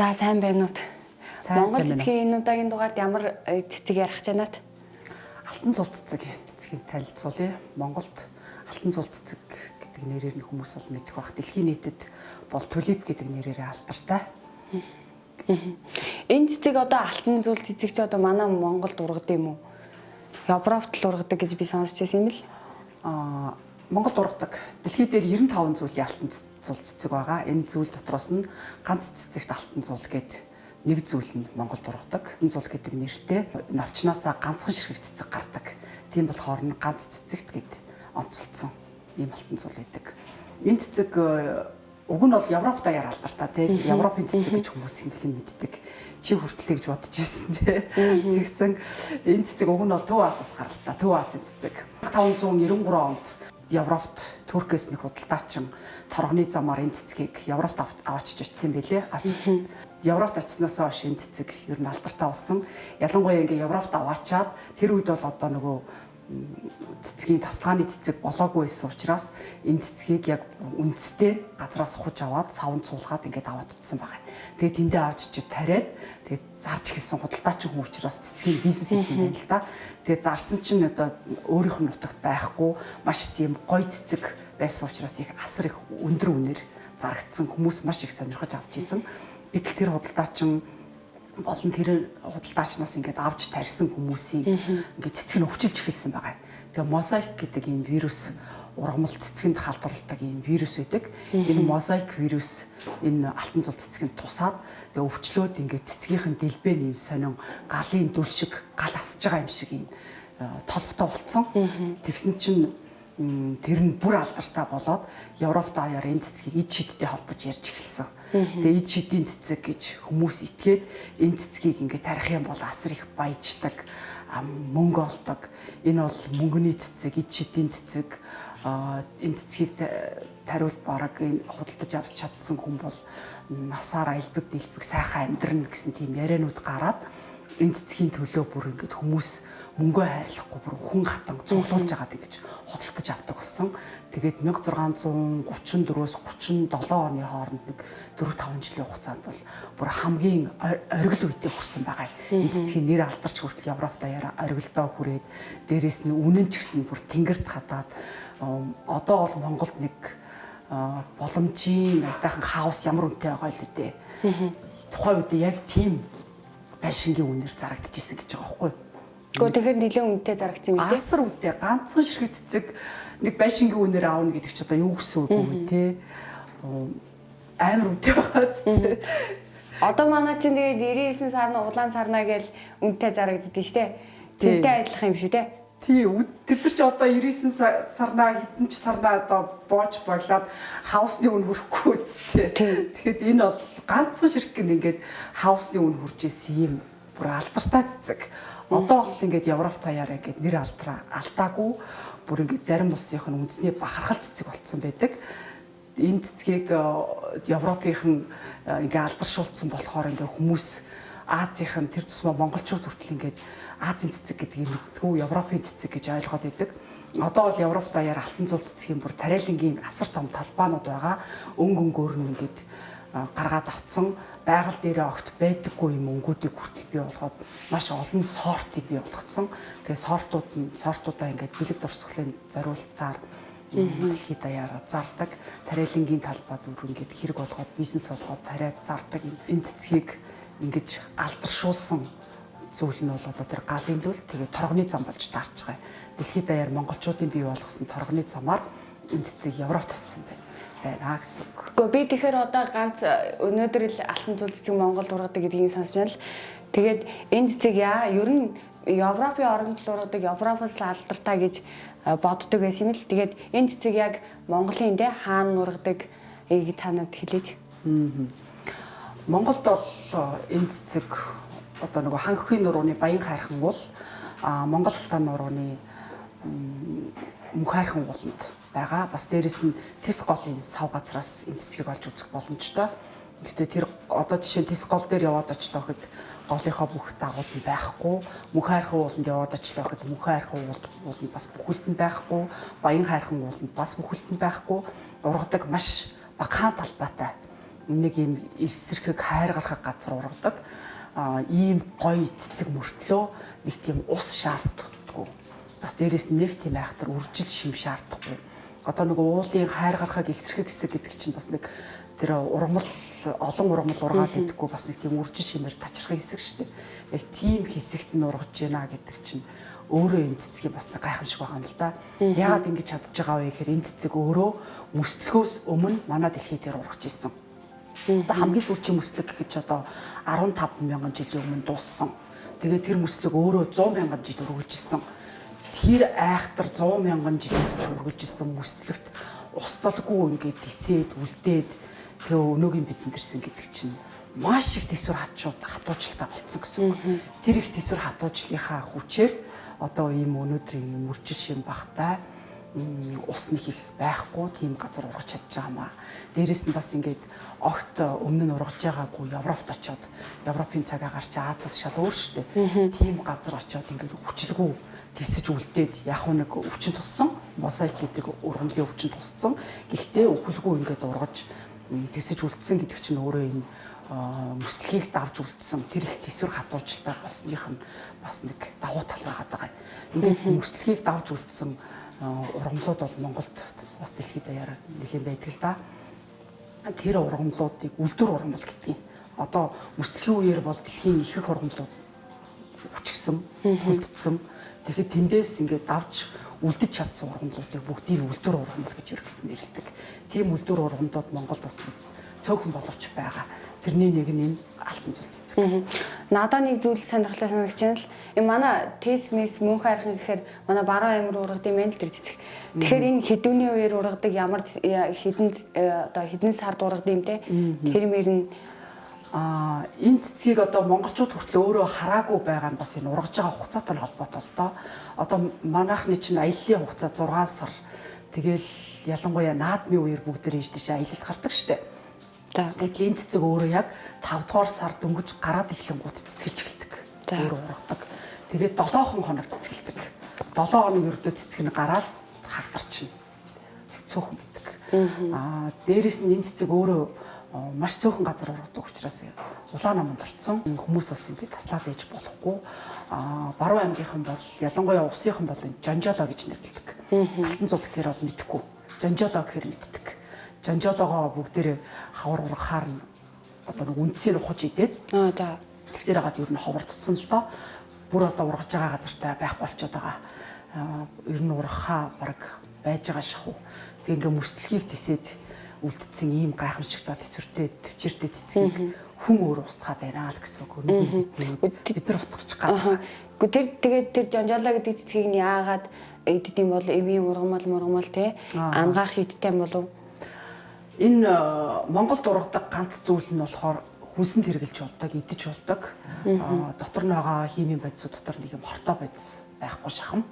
За сайн байна уу? Монгол байна. цэцгийн энэ удаагийн дугаард ямар цэцэг ярих гэж байна ат? Алтан зул цэцгийг танилцуулъя. Монголд алтан зул цэцэг гэдэг нэрээр нь хүмүүс бол мэдэх бах. Дэлхийн нийтэд бол tulip гэдэг нэрээр алдартай. Энэ цэцэг одоо алтан зул цэцэг чи одоо манай Монголд ургадаг юм уу? Европт л ургадаг гэж би сонсч байсан юм л. Монголд ургадаг. Дэлхий дээр 95 зүйлийн алтан зул цэцэг байгаа. Энэ зүйл дотроос нь ганц цэцэгт алтан зул гэдэг нэг зүйл нь Монголд ургадаг. Алтан зул гэдэг нэртэй навчнаасаа ганцхан ширхэг цэцэг гардаг. Тийм болохоор нь ганц цэцэгт гэд онцлцсон ийм алтан зул байдаг. Энэ цэцэг уг нь бол Европ даяар алдартай тийм Европын цэцэг гэж хүмүүс их нь мэддэг. Чи хүртэл гэж бодож ирсэн тийм. Тэгсэн энэ цэцэг уг нь бол Төв Азиас гаралтай. Төв Азийн цэцэг. 1593 онд Европт Туркээс нэг худалдаачин торгоны замаар энэ цэцгийг Европт аваачиж очсон байлээ. Европт очсноос хойш энэ цэцэг ер нь алдартай болсон. Ялангуяа ингээ Европт аваачаад тэр үед бол одоо нөгөө цэцгийн тасалгааны цэцэг болоогүй байсан учраас энэ цэцгийг яг үндэстэй газраас ухаж аваад савнд суулгаад ингээд аваад утсан байгаа. Тэгээд тэндээ авч чи тариад тэгээд зарж эхэлсэн худалдаачин хүн учраас цэцгийн бизнес хийсэн байна л да. Тэгээд зарсан чинь одоо өөрийнх нь нутагт байхгүй маш тийм гоё цэцэг байсан учраас их асар их өндөр үнээр зарагдсан хүмүүс маш их сонирхож авч исэн. Гэтэл тэр худалдаачин болон тэр худалдаачнаас ингээд авч тарьсан хүмүүсийн ингээд цэцэг нь өвчилж эхэлсэн байгаа. Тэгээ мозаик гэдэг ийм вирус ургамал цэцгэнд халдварладаг ийм вирус байдаг. Энэ мозаик вирус энэ алтан зул цэцгэнд тусаад тэгээ өвчлөөд ингээд цэцгийнхэн дэлбээ нэм сонин галын дүл шиг гал асж байгаа юм шиг ийм толботой болцсон. Тэгсэн чинь тэр нь бүр алдартай болоод Европ даяар энэ цэцгийг эд шидтэй холбож ярьж эхэлсэн. Тэгээ эд шидийн цэцэг гэж хүмүүс итгээд энэ цэцгийг ингээд тарих юм бол асар их баяждаг, мөнгө олдог. Энэ бол мөнгөний цэцэг, эд шидийн цэцэг. Энэ цэцгийг тариул бараг энэ худалдаж авч чадсан хүн бол насаар аялбаг дэлбэг сайхан амьдрна гэсэн тийм яриануд гараад энэ цэцгийн төлөө бүр ингээд хүмүүс мөнгөө хайрлахгүй бүр хүн хатан цуглуулж байгаад ингэж худалдаж авдаг болсон. Тэгээд 1634-өөс 37 оны хооронд нэг 4-5 жилийн хугацаанд бол бүр хамгийн оргил үедээ хүрсэн байгаа. Энэ цэцгийн нэр алдарч хүртэл Европ даяар оргилдоо хүрээд дээрээс нь үнэн ч гэсэн бүр тэнгэрт хатаад одоо бол Монголд нэг боломжийн айтайхан хаус ямар үнэтэй байгаа л үдээ. Тухайн үед яг тийм байшингийн үнээр зарагдчихсэн гэж байгаа байхгүй юу? Гэхдээ тэгэхээр нэлээд үнэтэй зарагдсан юм тийм. Асар үнэтэй ганцхан ширхэг цэцэг нэг байшингийн үнээр аавна гэдэг чи одоо юу гэсэн үг вэ те? Амар үнэтэй байгаа цэцэг. Одоо манай чинь тэгээд 99 сарна улаан сарна гэж үнэтэй зарагддээ штэ. Тэнтэй адилах юм шүү те. Тийм тэр чи одоо 99 сарнаа хэдэн ч сарнаа одоо боож боглоод хаусны үн хүрэхгүй үсттэй. Тэгэхэд энэ бол ганцхан ширхэг ингээд хаусны үн хүрж исэн юм бүр алдартай цэцэг. Одоо бол ингээд Европ даяараа ингээд нэр алдаагүй бүр ингээд зарим улсынх нь үндэсний бахархал цэцэг болцсон байдаг. Энэ цэцгийг Европынхан ингээд алдаршуулсан болохоор ингээд хүмүүс Азийнхан тэр тусмаа монголчууд хүртэл ингээд Азийн цэцэг гэдгийг мэддэггүй Европын цэцэг гэж ойлгоод идэг. Одоо бол Европ даяар алтан зул цэцгийн бүр тариалангийн асар том талбаанууд байгаа. Өнгөөр нь ингээд гаргаад авцсан байгаль дээрээ огт байдаггүй юм өнгүүдийг хүртэл бий болгоод маш олон сортыг бий болгоцсон. Тэгээ сортуудаа ингээд бэлэг дурсгалын зориултаар дэлхийд даяараа зардаг. Тариалангийн талбайд бүр ингээд хэрэг болгоод бизнес болгоод тариад зардаг юм. Энэ цэцгийг ингэж алдаршуулсан зүйл нь бол одоо тэр галын дүл тэгээ торгоны зам болж таарч байгаа. Дэлхийд даяар монголчуудын бий болгосон торгоны замаар энэ цэцэг Европт очсон байна гэсэн үг. Гэхдээ би тэгэхээр одоо ганц өнөөдөр л алтан зул цэцэг Монголд ургадаг гэдгийг сонсч байна л. Тэгээд энэ цэцэг ер нь Европын оронд л ургадаг, Европоос л алдартай гэж боддог байсан юм л. Тэгээд энэ цэцэг яг Монголын дэ хаана ургадаг та надад хэлээч. Монголд бол энэ цэцэг одоо нөгөө ханхын нурууны баян хайрхан бол Монгол халтаан нурууны мөнх хайрхан ууланд байгаа. Бас дээрэс нь Тэс голын сав газраас энэ цэцгийг олж үзэх боломжтой. Гэхдээ тэр одоо жишээ нь Тэс гол дээр яваад очлоо гэхэд голынхоо бүх дагууд нь байхгүй. Мөнх хайрхан ууланд яваад очлоо гэхэд мөнх хайрхан ууланд бас бүхэлд нь байхгүй. Баян хайрхан ууланд бас бүхэлд нь байхгүй. Ургадаг маш багахан талбайтай нэг юм эсэрхэг хайр гаргах газар ургадаг. Ийм гоё цэцэг мөртлөө нэг тийм ус шаарддаггүй. Бас дээрэс нь нэг тийм айхтар үржил шим шаардахгүй. Одоо нэг уулын хайр гаргахыг эсэрхэг хэсэг гэдэг чинь бас нэг тэр ургамал олон ургамал ургаад идэггүй бас нэг тийм үржил шимээр тачрах хэсэг шүү дээ. Яг тийм хэсэгт нь ургаж байна гэдэг чинь өөрөө энэ цэцгийн бас нэг гайхамшиг байгаа юм л да. Яагаад ингэж чадж байгаа вэ гэхээр энэ цэцэг өөрөө мөслөгөөс өмнө манай дэлхий дээр ургаж ирсэн. Одоо хамгийн сүүлчийн мөслөг гэж одоо 15 мянган жилийн өмнө дууссан. Тэгээд тэр мөслөг өөрөө 100 мянган жил үргэлжилсэн. Тэр айхтар 100 мянган жилийн турш үргэлжилсэн мөслөгт устдалгүй ингээд тисээд үлдээд тэгээ өнөөгийн бидэнд ирсэн гэдэг чинь маш их төсвөр хатуужилтаа болцсон гэсэн үг. Тэр их төсвөр хатуучлынхаа хүчээр одоо ийм өнөөдрийн юм үржил шим багтай ус нэг их байхгүй тийм газар ургаж чадж байгаамаа. Дээрээс нь бас ингээд огт өмнө нь ургаж байгаагүй Европт очоод Европын цаг агаар чи Азиас шал өөр штэ. Тийм газар очоод ингээд хүчлгүй тисэж үлдээд яг нэг өвчин туссан мозаик гэдэг ургамлын өвчин туссан. Гэхдээ өвхөлгүй ингээд ургаж тисэж үлдсэн гэдэг чинь өөрөө энэ мөслөгийг давж үлдсэн тэр их төсвөр хатуужилтаа болсных нь бас нэг давуу тал байгаа. Ингээд мөслөгийг давж үлдсэн ургамлууд бол Монголд бас дэлхийд даяар нэлээд байдаг л да. Тэр ургамлуудыг үлдэр ургамал гэдгийг. Одоо мөслөгийн үеэр бол дэлхийн ихэнх ургамлууд хүчгсэн, хүлдсэн. Тэгэхэд тэндээс ингээд давж үлдэж чадсан ургамлуудыг бүгдийг үлдэр ургамал гэж ерөнхийд нэрлэдэг. Тийм үлдэр ургамлууд Монголд бас нэг цөөхөн боловч байгаа. Тэрний нэг нь энэ алтан цул цэцэг. Надаа нэг зүйл сонирхолтой санагдаж байна л. Энэ манай тесмэс мөнх хайрхан гэхээр манай баруун амир ургад юм байна л тэр цэцэг. Тэгэхээр энэ хэдүүний үеэр ургадаг ямар хэдэн сард ургад юм те. Тэр мөр нь энэ цэцгийг одоо монголчууд хүртэл өөрөө хараагүй байгаа нь бас энэ ургаж байгаа хугацаатай холбоотой л доо. Одоо манайхны чинь аяллаа хугацаа 6 сар. Тэгэл ялангуяа наадмын үеэр бүгд дээр ээж тийш аялалд гардаг штэ. Гэтэл энэ цэцэг өөрөө яг 5 дугаар сар дөнгөж гараад эхлэнгууд цэцгэлж эхэлдэг. Өөрөө ургадаг. Тэгээд 7 хоног цэцгэлдэг. 7 хоног ердөө цэцэг нь гараад хагдарчна. Цөөхөн байдаг. Дээрээс нь энэ цэцэг өөрөө маш цөөхөн газар ургадаг учраас улаан наманд орцсон. Хүмүүс бас ингэ таслаад ээж болохгүй. Баруун аймгийнхан бол ялангуяа усынхан бол жанжолоо гэж нэрлэдэг. Алтан цул гэхээр бол мэдхгүй. Жанжолоо гэхээр мэддэг. Жанжолоогоо бүгдээрээ хавар ургахаар нь одоо нэг үндсээр ухаж идээд тэгсээр хагаад ер нь ховордсон л доо. Бүр одоо ургаж байгаа газартай байхгүй болчиход байгаа. Ер нь ургахаа баг байж байгаа шахуу. Тэг ингээ мөслөгийг тисээд үлдсэн ийм гайхамшигтай төсвөртэй төвчээртэй цэцгийг хүн өөр устгаад байна л гэсэн үг. Бид нар устгах гад. Тэгээд тэр жанжалаа гэдэг цэцгийг нь яагаад иддэм бол эвийн ургамал те ангаах идтэй болов? Энэ Монголд ургадаг ганц зүйл нь болохоор хүнсэнд хэрглэж болдог, идэж болдог. Дотор нь байгаа химийн бодисууд дотор нэг юм хортой бодис байхгүй шахам.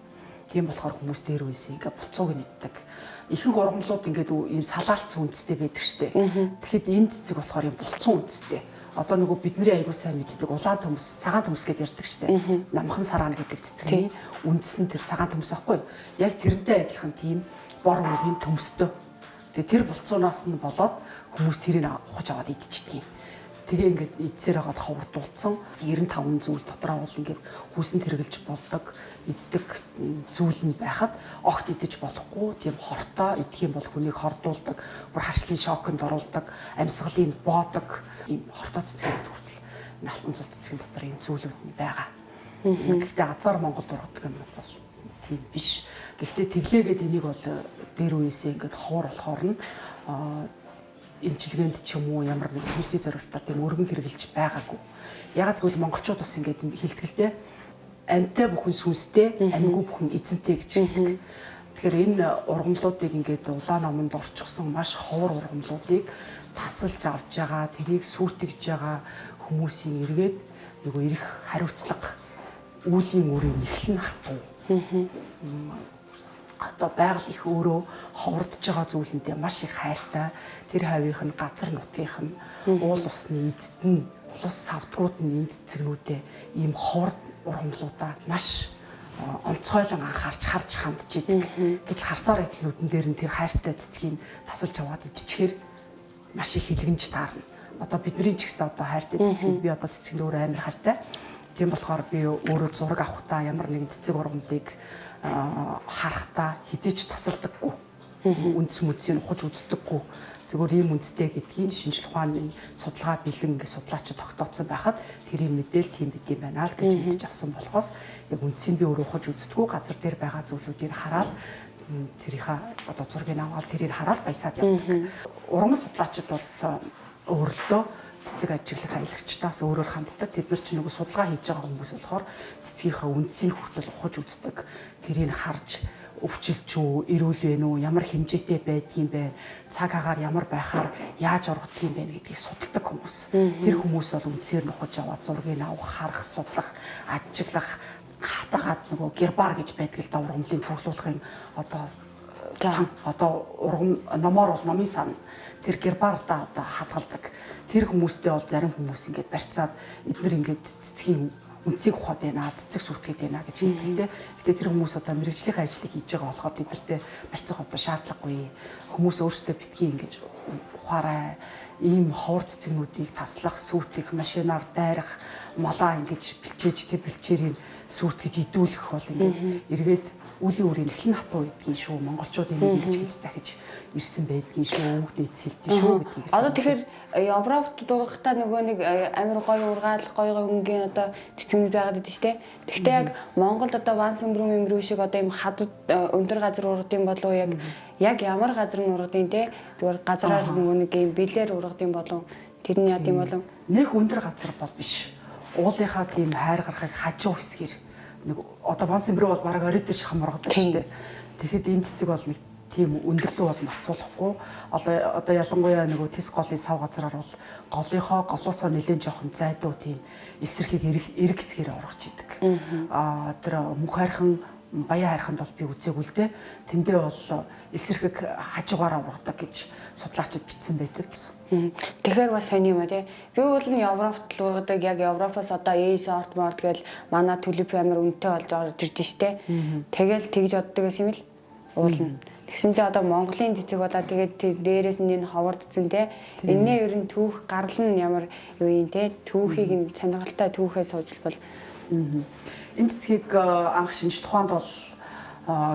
Тийм болохоор хүмүүс дээр үесээ ингээ булцууг нь иддэг. Ихэнх ургамлууд ингээд ийм салаалцсан үндэстэй байдаг штэ. Тэгэхэд энэ цэцэг болохоор ийм булцсан үндэстэй. Одоо нөгөө бидний аягүй сайн мэддэг улаан төмс, цагаан төмс гэдээ ярьдаг штэ. Намхан сараан гэдэг цэцгийн үндэс нь тэр цагаан төмс аахгүй. Яг тэрнтэй адилхан тийм бор үнгийн төмстэй. Тэр булцуунаас нь болоод хүмүүс тэрийг ухаж аваад идчихдэг юм. Тэгээ ингээд идсээр хагаад ховордуулсан 95 зүйл дотроо бол ингээд хүсэнд хэрглэж болдог иддэг зүйл нь байхад огт идэж болохгүй тийм хортой идэх юм бол хүнийг хордуулдаг, бүр харшлын шоконд оруулдаг, амьсгалын боодог ийм хортой цэцгүүд хүртэл энэ алтан цул цэцгийн дотор ийм зүйлүүд нь байгаа. Гэхдээ азар Монголд ургадаг юм бол тийм биш. Гэхдээ тэглээгээд энийг бол дээр үесээ ингээд ховор болохоор нь эмчилгээнд ч юм уу ямар нэг хүнсний зорилтоор тийм өргөн хэрэгжилж байгаагүй. Ягаад гэвэл монголчууд бас ингээд хэлтгэлтэй амьтай бүхэн сүнстэй, амьгүй бүхэн эзэнтэй гэж хэлдэг. Тэгэхээр энэ ургамлуудыг ингээд улаан номонд орчихсон маш ховор ургамлуудыг тасалж авч байгаа, тэрийг сүйтгэж байгаа хүмүүсийн эргээд нөгөө ирэх хариуцлага үүлийн үрийн нэхлэн хатуу. Одоо байгаль их өөрөө ховордож байгаа зүйлэнтэй маш их хайртай. Тэр хавийнх нь газар нутгийнх нь уул усны эзэд нь улс савдгууд нь энд цэцгнүүдээ ийм ховор ургамлуудаа маш онцгойлон анхаарч харж хандж идэг. Гэтэл харсаар идэл нүдэн дээр нь тэр хайртай цэцгийг тасалж аваад идчихээр маш их хилгэмж таарна. Одоо бидний ч гэсэн одоо хайртай цэцгийг би одоо цэцгэнд өөр амар хайртай. Тийм болохоор би өөрөө зураг авахдаа ямар нэгэн цэцэг ургамлыг харахтаа хизээч тасалдаггүй. Үндс мүдсийг ухаж үздэггүй. Зүгээр ийм үндэстэй гэдгийг шинжлэх ухааны судалгаа бэлэн ингээд судлаачид тогтооцсон байхад тэрийг мэдээл тийм бид юм байна л гэж мэдж авсан болохоос яг үндсийг би өөрөө ухаж үздэггүй газар дээр байгаа зүйлүүдийг хараад тэрийнхаа одоо зургийг аваад тэрийг хараад баясаад явдаг. Уран судлаачид бол өөрлөлтөө цэцэг ажиглах аялагчдаас өөрөөр ханддаг. Тэд нар ч нөгөө судалгаа хийж байгаа хүмүүс болохоор цэцгийнхаа үндсийг хүртэл ухаж үздэг. Тэрийг харж өвчлж үү, эрүүл вэ нү, ямар хэмжээтэй байдгийм бэ, цаг агаар ямар байхаар яаж ургадгийм бэ гэдгийг судалдаг хүмүүс. Тэр хүмүүс бол үндсээр нь ухаж аваад зургийг авах, харах, судлах, ажиглах, хатагаад нөгөө гербар гэж байдаг л да ургамлын цуглуулгын одоо ургам номоор бол номын сан тэр гербартаа одоо хатгалдаг. Тэр хүмүүстэй бол зарим хүмүүс ингээд барьцаад эдгээр ингээд цэцгийн үнцгийг ухаад байна, цэцэг сүтгээд байна гэж хэлдэг л дээ. Гэтэ тэр хүмүүс одоо мэрэгжлийн ажлыг хийж байгаа болохоор тэдэртээ барьцах одоо шаардлагагүй. Хүмүүс өөрсдөө битгий ингэж ухаарай. Ийм ховор цэцэгнүүдийг таслах, сүтэх, машинаар дайрах, малаа ингэж бэлчээж тэр бэлчээрийг сүт гэж идүүлэх бол ингээд эргээд үлийн үрийн эхлэн хатуу байдгийн шүү. Монголчууд энийг ингэж хэлж захиж ирсэн байдгийн шүү. Өвгдөөд сэлдэн шүү гэдгийг. Одоо тэгэхээр Европт дуурахтаа нөгөө нэг амар гоё ургаал, гоё өнгийн одоо цэцгнүүд байгаад байдаг шүү дээ. Тэгвэл яг Монголд одоо Ван Сэмбрүү мэмбрүү шиг одоо ийм хадад өндөр газар ургадсан болов яг ямар газар нь ургадын те зүгээр газараар нөгөө нэг ийм бэлээр ургадын болов тэр нь яд юм болов нэг өндөр газар бол биш. Уулынхаа тийм хайр гарахыг хажуу хэсгэр нэг одоо Ван Сэмбрүү бол бараг орой дээр шахам ургадаг шүү дээ. Тэгэхэд энэ цэцэг бол нэг тийм өндөрлөө бол мацуулахгүй. Одоо ялангуяа нөгөө тис голын сав газараар бол голоосоо нэлээд жоохон зайдуу тийм эсрэхийг эрг хэсгээр ургаж идэг. Тэр мөнх хайрхан баяа хайрханд бол би үзээгүй л дээ. Тэндээ бол эсрэхийг хажуугаараа ургадаг гэж судлаачид бичсэн байдаг гэсэн. Тэгэхээр бас сони юм а тий. Би бол нь Европт л ургадаг яг Европоос одоо сорт морд гэл манай төлөв амар үнэтэй болж орж ирж штэ. Тэгэл тэгж боддог гэсэн юм л уулна. Тэгсэн чи одоо Монголын цэцэг болоо тэгээд дээрээс нь энэ ховор цэцэн те энэний ер нь түүх гарал нь ямар юу юм те түүхийг нь сонирхолтой түүхээ суужлбал энэ цэцгийг анх шинжлэх ухаанд бол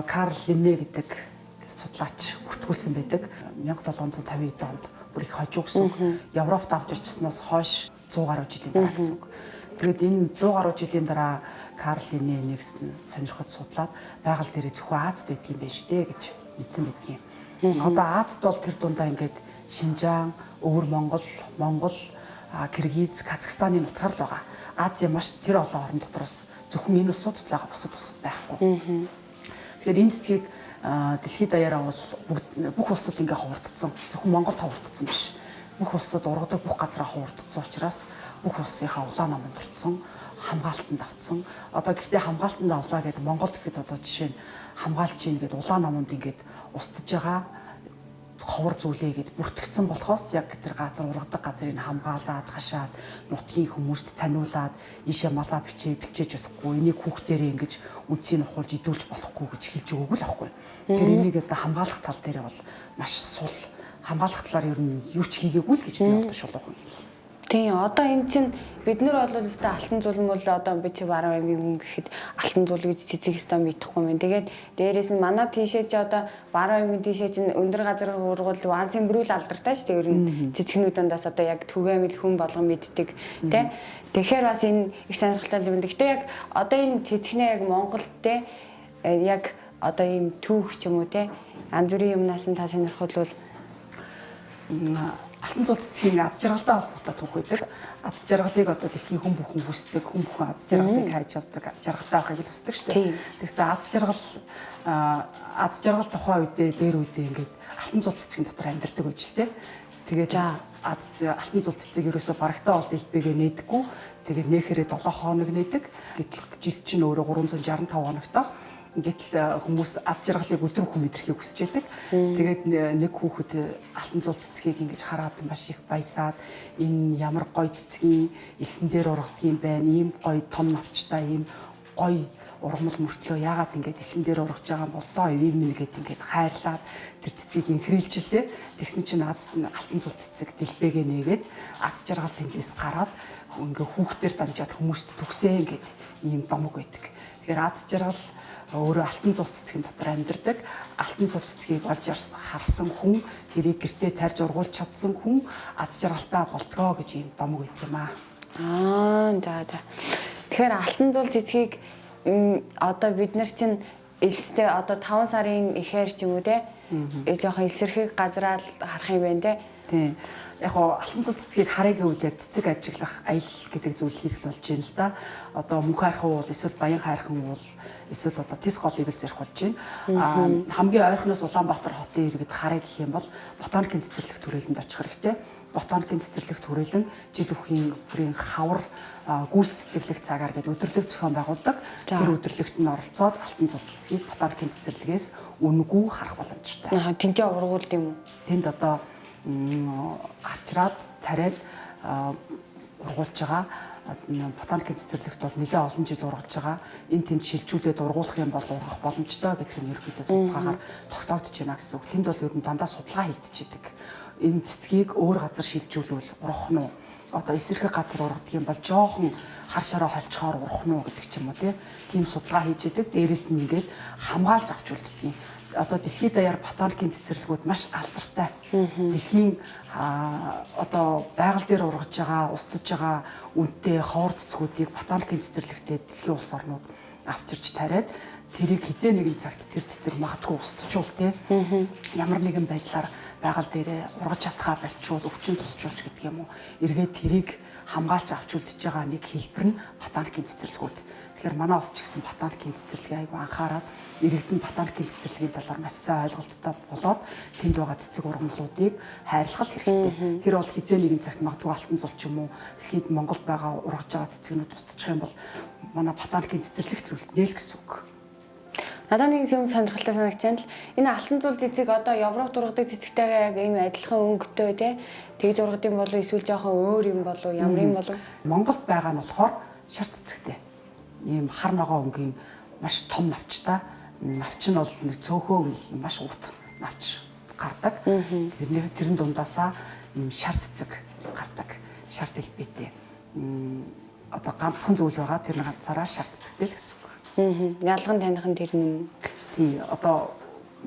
Карл Линнэ гэдэг судлаач бүртгүүлсэн байдаг. 1750 онд бүр их хожуу гэсэн үг. Европт авч ирчихсноос хойш 100 гаруй жилийн дараа гэсэн үг. Тэгээд энэ 100 гаруй жилийн дараа Карл Линнэ энийг сонирхож судлаад байгаль дээр зөвхөн Азад байдаг юм байна штэ гэж мэдсэн байдгийн. Одоо Азад бол тэр дундаа ингээд Шинжаан, Өвөр Монгол, Киргиз, Казахстаны нутгаар л байгаа. Азийн маш тэр олон орн дотроос зөвхөн энэ улсууд л байгаа бусад улсууд байхгүй. Тэгэхээр энэ цэцгийг дэлхийд даяараа бол бүх улсууд ингээ ховордсон. Зөвхөн Монголд ховордсон биш. Бүх улсууд ургадаг бүх газараа ховордсон учраас бүх улсынхаа улаан номонд орцсон, хамгаалтанд авцсан. Одоо гэхдээ хамгаалтанд авлаа гэдэг Монголд гэхэд одоо жишээ нь хамгаалж ийн гэдэг улаан номонд ингээд устж байгаа ховор зүйлээ гэд бүртгэгдсэн болохоос яг тэр газар ургадаг газрыг хамгаалаад хашаад нутгийн хүмүүст таниулаад ийшээ малаа бэлчээж чадахгүй энийг хүүхдэрээ ингэж үндсийг ухуулж идүүлж болохгүй гэж хэлж өгөөгүй л аахгүй. Тэр энийг одоо хамгаалах тал дээр бол маш сул хамгаалах талаар ер нь юу ч хийгээгүй л гэж би одоо шулуухан хэлсэн. Тийм одоо энэ чинь бид нар бол өстой алтан зулан бол одоо би чи баруун аймгийн хүн гэхэд алтан зул гэж цэцэг стан мэдхгүй юм. Тэгээд дээрээс нь манай тийшээ чи одоо баруун аймгийн тийшээ чинь өндөр газар ургуул Ван Сэмбрүү л алдартай шүү дээ. Ер нь цэцгнүүдээс одоо яг түгээмэл хүн болгон мэддэг тий. Тэгэхээр бас энэ их сонирхолтой юм. Гэхдээ яг одоо энэ цэцгнээ яг Монголд тий яг одоо ийм түүх ч юм уу тий янз бүрийн юмнаас нь та сонирхол бол алтан зул цэцгийн аз жаргалтай холбоотой түүх байдаг. Аз жаргалыг одоо дэлхийн хүн бүхэн хүсдэг, хүн бүхэн аз жаргалыг хайж авдаг, жаргалтай байхыг л хүсдэг шүү дээ. Тэгсэн аз жаргал тухайн үедээ дээр үедээ ингээд алтан зул цэцгийн дотор амьдардаг байж л дээ. Тэгээд алтан зул цэцэг ерөөсө барагтаа бол дэлбэгээ нээдэггүй. Тэгээд нээхэрээ 7 хоног нээдэг. Гэтэл жил чинь өөрөө 365 хоногтой. Гэтэл хүмүүс аз жаргалыг өдрө хүн мэдрэхийг хүсэж байдаг. Тэгээд нэг хүүхэд алтан зул цэцгийг ингэж хараад маш их баясаад энэ ямар гоё цэцгийн элсэн дээр ургадаг юм байна. Ийм гоё том навчтай ийм гоё ургамал мөртлөө яагаад ингэж эсэн дээр ургаж байгаа юм бол доо ивэн минь гэд ингэж хайрлаад тэр цэцгийг инхрийлжилтэй. Тэгсэн чинь Азад нь алтан цул цэцэг дэлбэгээ нээгээд аз жаргал тэндээс гараад ингээ хүүхдээр дамжаад хүмүүст төгсөө гэд ийм домог байдаг. Тэгэхээр аз жаргал өөрөө алтан цул цэцгийн дотор амьдардаг. Алтан цул цэцгийг олж харсан хүн, тэрийг гэртээ тарьж ургуулж чадсан хүн аз жаргалтай болтгоо гэж ийм домог өгд юм аа. За. Тэгэхээр алтан цул цэцгийг одоо бид нар чинь элстэй одоо 5 сарын эхээр ч юм уу те жоохон элсэрхийг газраа харах юм байна те. Тийм. Яг хоо алтан цул цэцгийг хараагийн үйл яг цэцэг ажиглах аялал гэдэг зүйл хийх болж байна л да. Одоо мөнх хайрхан уул эсвэл баян хайрхан уул эсвэл одоо тис голыг л зэрх болж байна. Хамгийн ойрхоноос Улаанбаатар хотын иргэд хараа гэх юм бол ботаникийн цэцэрлэгт түрээлэнд очих хэрэгтэй. Ботаникийн цэцэрлэгт түрээлэн жил бүхийн бүрийн хавар гүйс цэцэрлэг цагаар гэдэг өдөрлөг зохион байгуулдаг. Тэр өдөрлөгт нь оролцоод алтан цул цэцгийг ботаникийн цэцэрлэгээс үнэгүй харах боломжтой. Тэнцээ ургуулд юм уу? Тэнд одоо авчраад тариад ургуулж байгаа ботаникийн цэцэрлэгт бол нэлээд олон жил ургаж байгаа. Энд тэнд шилжүүлээд ургуулах юм бол ургах боломжтой гэдэг нь ерөөдөө судалгаагаар тогтоогдож байна гэсэн үг. Тэнд бол ер нь дандаа судалгаа хийгдчихэдэг. Энэ цэцгийг өөр газар шилжүүлвэл ургах нь уу? Одоо эсэрхэг газар ургадаг юм бол жоохон хар шараа холцохоор ургах нь уу гэдэг ч юм уу тийм судалгаа хийж идэг. Дээрээс нь ингээд хамгаалж авч үлддэг юм. Одоо дэлхийд даяар ботаникийн цэцэрлэгүүд маш алдартай. Дэлхийн одоо байгаль дээр ургаж байгаа, устдаж байгаа үнэтэй ховор цэцгүүдийг ботаникийн цэцэрлэгтээ дэлхийн улс орнууд авчирч тариад тэрийг хизээ нэгэн цагт тэр цэцэг магадгүй устчул те. Ямар нэгэн байдлаар байгаль дээрээ ургаж чадхаа болчвол өвчин тусчулж гэдэг юм уу. Эргээд тэрийг хамгаалж авч үлдэж байгаа нэг хэлбэр нь ботаникийн цэцэрлэгүүд. Тэгэхээр манай ус ч гэсэн ботаникийн цэцэрлэгийг айгүй анхаарад иргэдэн ботаникийн цэцэрлэгийн талаар маш сайн ойлголттой болоод тэнд байгаа цэцэг ургамлуудыг хайрлах хэрэгтэй. Тэр бол хизээ нэгэн цагт магадгүй алтан цул ч юм уу дэлхийд Монголд байгаа ургаж байгаа цэцгнүүд устчих юм бол манай ботаникийн цэцэрлэгт үлднэ л гэсэн үг. Надад нэг юм сонирхолтой санагчаан л энэ алтан цул цэцэг одоо Европт ургадаг цэцэгтэйгээ яг ийм адилхан өнгөтэй те тэгж ургад юм болов эсвэл жоохон өөр юм болов ямар юм болов? Монголд байгаа нь болохоор шар цэцэгтэй. Ийм хар ногоо өнгийн маш том навчтай. Навч нь бол нэг цөөхөө өнгө маш урт навч гардаг. Тэрэн дундаасаа ийм шар цэцэг гардаг. Шар дэлбэтэй. Одоо ганцхан зүйл байгаа тэр нэг ганцаараа шар цэцэгтэй л гэсэн үг. Ялган таних нь тэр юм. Тий, одоо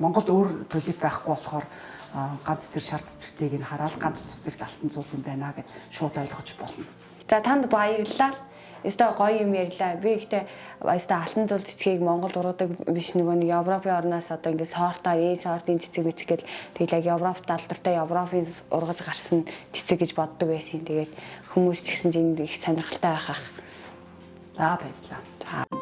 Монголд өөр төлөв байхгүй болохоор ганц тэр шар цэцэгтэйг нь хараад ганц цэцэгт алтан цул юм байна гэд шууд ойлгож болно. За танд баярлалаа. Эсвэл гоё юм ярьлаа. Би ихтэй эсвэл алтан цул цэцгийг Монголд ургадаг биш нөгөө нэг Европын орноос одоо ингээд сортоор сортын цэцэг мэцгээд тэгэл яг Европт алдартай Европын ургаж гарсан цэцэг гэж боддог байсан. Тэгээд хүмүүс ч гэсэн чинь их сонирхолтой байхах. За баярлалаа.